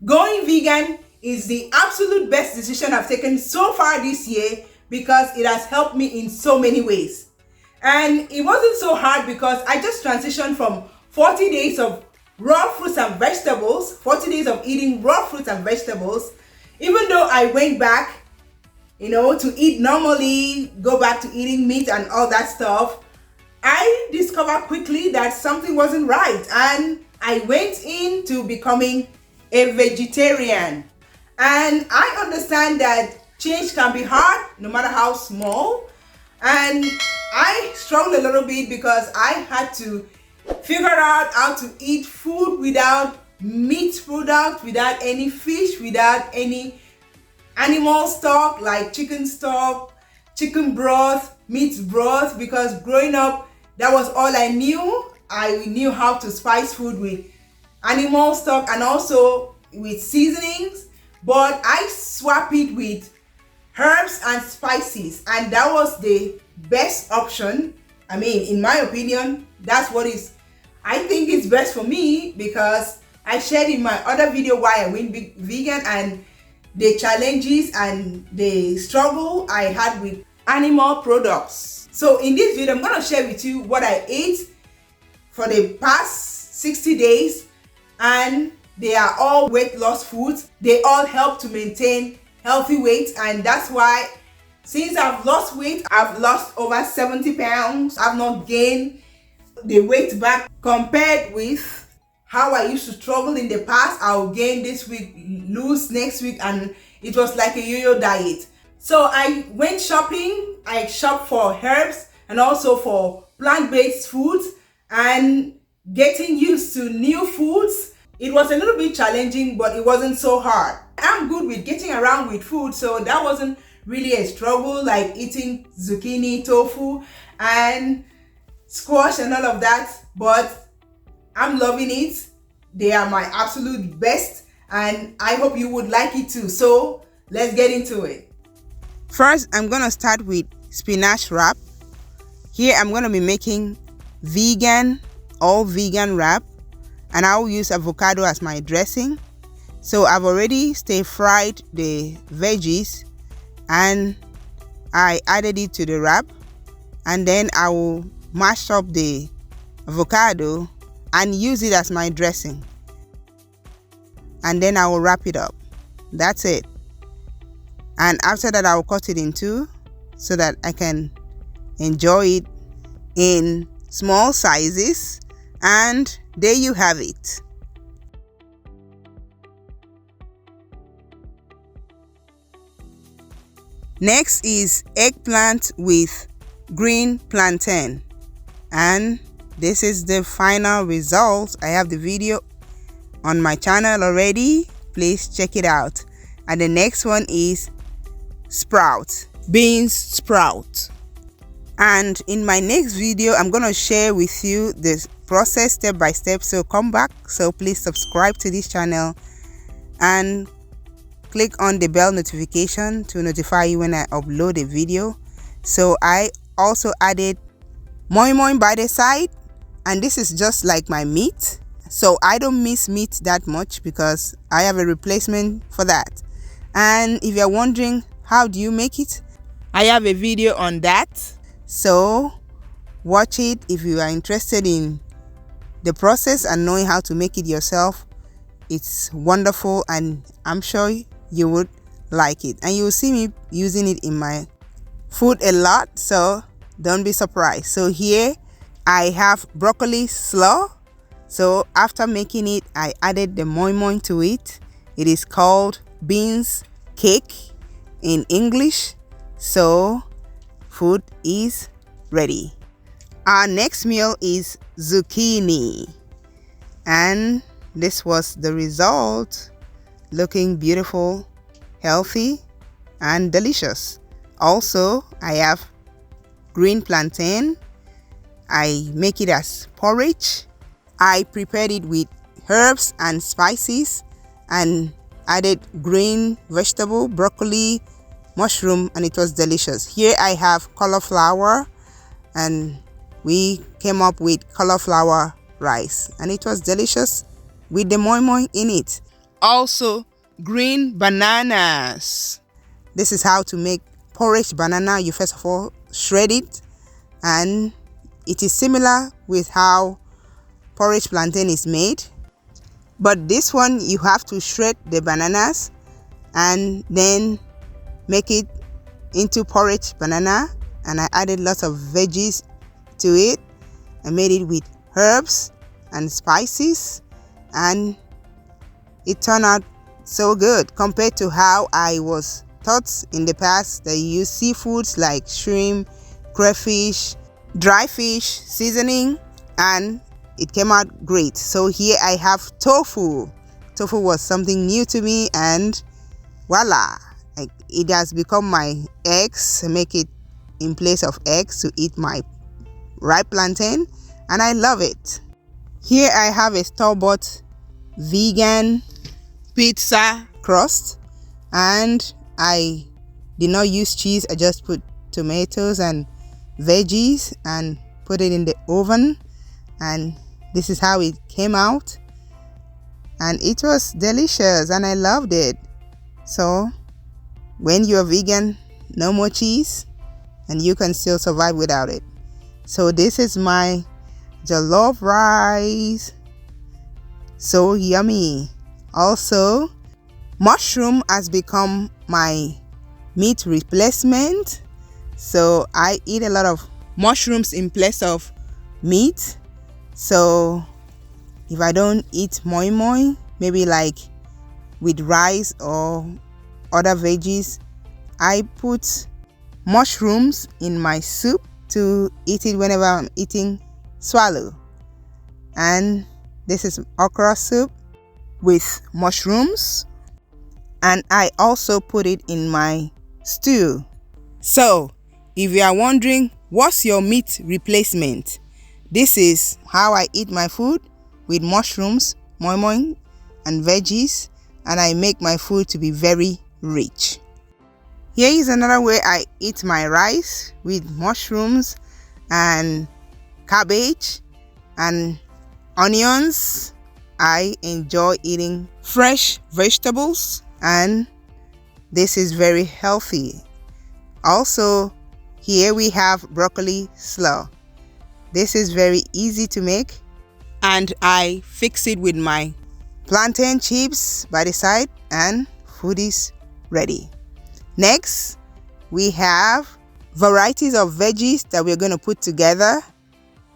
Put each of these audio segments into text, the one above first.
Going vegan is the absolute best decision I've taken so far this year because it has helped me in so many ways. And it wasn't so hard because I just transitioned from 40 days of raw fruits and vegetables, 40 days of eating raw fruits and vegetables. Even though I went back, to eat normally, go back to eating meat and all that stuff, I discovered quickly that something wasn't right, and I went into becoming a vegetarian. And I understand that change can be hard no matter how small, and I struggled a little bit because I had to figure out how to eat food without meat products, without any fish, without any animal stock like chicken stock, chicken broth, meat broth, because growing up that was all I knew. I knew how to spice food with animal stock and also with seasonings, but I swap it with herbs and spices, and that was the best option. I mean, in my opinion, that's what I think is best for me, because I shared in my other video why I went vegan and the challenges and the struggle I had with animal products. So in this video, I'm going to share with you what I ate for the past 60 days, and they are all weight loss foods. They all help to maintain healthy weight, and that's why since I've lost weight, I've lost over 70 pounds. I've not gained the weight back compared with how I used to struggle in the past. I'll gain this week, lose next week, and it was like a yo-yo diet. So I went shopping. I shopped for herbs and also for plant-based foods, and getting used to new foods. It was a little bit challenging, but it wasn't so hard. I'm good with getting around with food, so that wasn't really a struggle, like eating zucchini, tofu, and squash and all of that. But I'm loving it. They are my absolute best, and I hope you would like it too. So let's get into it. First, I'm gonna start with spinach wrap. Here I'm gonna be making all vegan wrap, and I'll use avocado as my dressing. So I've already stir fried the veggies and I added it to the wrap, and then I will mash up the avocado and use it as my dressing, and then I will wrap it up. That's it. And after that, I will cut it in two so that I can enjoy it in small sizes, and there you have it. Next is eggplant with green plantain, and this is the final result. I have the video on my channel already. Please check it out. And the next one is beans sprout. And in my next video, I'm gonna share with you the process step by step, so come back. So please subscribe to this channel and click on the bell notification to notify you when I upload a video. So I also added moi moi by the side, and this is just like my meat, so I don't miss meat that much because I have a replacement for that. And if you're wondering how do you make it, I have a video on that, so watch it if you are interested in the process and knowing how to make it yourself. It's wonderful, and I'm sure you would like it, and you will see me using it in my food a lot, so don't be surprised. So here I have broccoli slaw. So after making it, I added the moi moi to it. It is called beans cake in English. So food is ready. Our next meal is zucchini, and this was the result. Looking beautiful, healthy, and delicious. Also, I have green plantain. I make it as porridge. I prepared it with herbs and spices and added green vegetable, broccoli, mushroom, and it was delicious. Here I have cauliflower, and we came up with cauliflower rice, and it was delicious with the moi moi in it. Also, green bananas. This is how to make porridge banana. You first of all shred it, and it is similar with how porridge plantain is made, but this one you have to shred the bananas and then make it into porridge banana. And I added lots of veggies to it. I made it with herbs and spices, and it turned out so good compared to how I was taught in the past that you use seafoods like shrimp, crayfish, dry fish seasoning, and it came out great. So here I have tofu. Tofu was something new to me, and voila, it has become my eggs. I make it in place of eggs to eat my ripe plantain, and I love it. Here I have a store-bought vegan pizza crust, and I did not use cheese. I just put tomatoes and veggies and put it in the oven, and this is how it came out, and it was delicious and I loved it. So when you're vegan, no more cheese, and you can still survive without it. So this is my jollof rice, so yummy. Also, mushroom has become my meat replacement, so I eat a lot of mushrooms in place of meat. So if I don't eat moi moi, maybe like with rice or other veggies, I put mushrooms in my soup to eat it whenever I'm eating swallow. And this is okra soup with mushrooms, and I also put it in my stew. So if you are wondering what's your meat replacement, this is how I eat my food, with mushrooms, moi moi, and veggies, and I make my food to be very rich. Here is another way I eat my rice, with mushrooms and cabbage and onions. I enjoy eating fresh vegetables, and this is very healthy. Also, here we have broccoli slaw. This is very easy to make, and I fix it with my plantain chips by the side, and food is ready. Next, we have varieties of veggies that we're going to put together.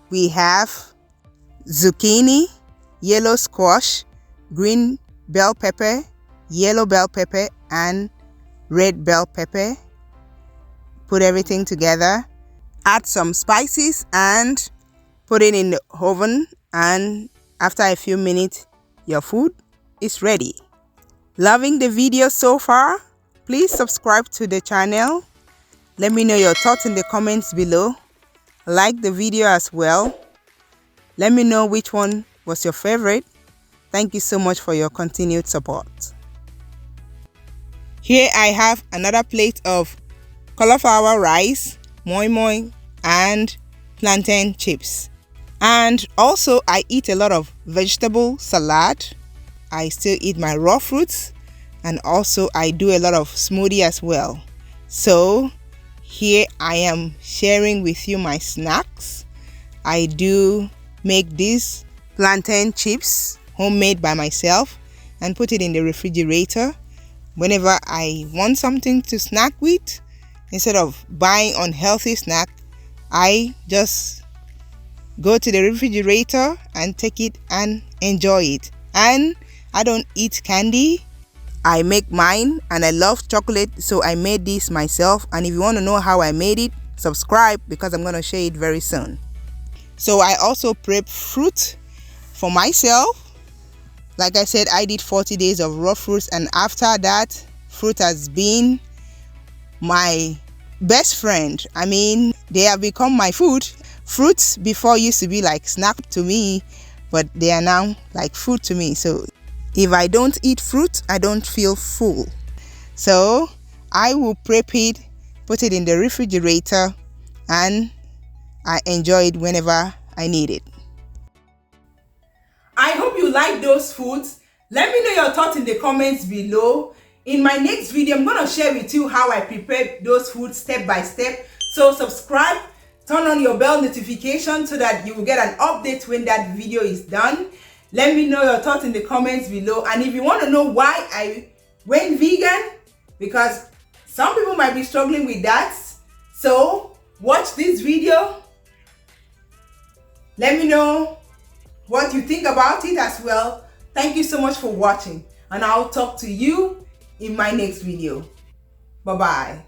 We have zucchini, yellow squash, green bell pepper, yellow bell pepper, and red bell pepper. Put everything together, add some spices, and put it in the oven, and after a few minutes your food is ready. Loving the video so far? Please subscribe to the channel. Let me know your thoughts in the comments below. Like the video as well. Let me know which one was your favorite. Thank you so much for your continued support. Here I have another plate of cauliflower rice, moi moi, and plantain chips. And also I eat a lot of vegetable salad. I still eat my raw fruits, and also I do a lot of smoothie as well. So here I am sharing with you my snacks. I do make these plantain chips homemade by myself and put it in the refrigerator. Whenever I want something to snack with, instead of buying unhealthy snack, I just go to the refrigerator and take it and enjoy it. And I don't eat candy. I make mine, and I love chocolate, so I made this myself. And if you want to know how I made it, subscribe, because I'm going to share it very soon. So I also prep fruit for myself. Like I said, I did 40 days of raw fruits, and after that, fruit has been my best friend. I mean, they have become my food. Fruits before used to be like snack to me, but they are now like food to me. So if I don't eat fruit, I don't feel full. So I will prep it, put it in the refrigerator, and I enjoy it whenever I need it. I hope you like those foods, Let me know your thoughts in the comments below. In my next video, I'm going to share with you how I prepare those foods step by step. So subscribe, turn on your bell notification so that you will get an update when that video is done. Let me know your thoughts in the comments below. And if you want to know why I went vegan, because some people might be struggling with that, so watch this video. Let me know what you think about it as well. Thank you so much for watching, and I'll talk to you in my next video. Bye-bye.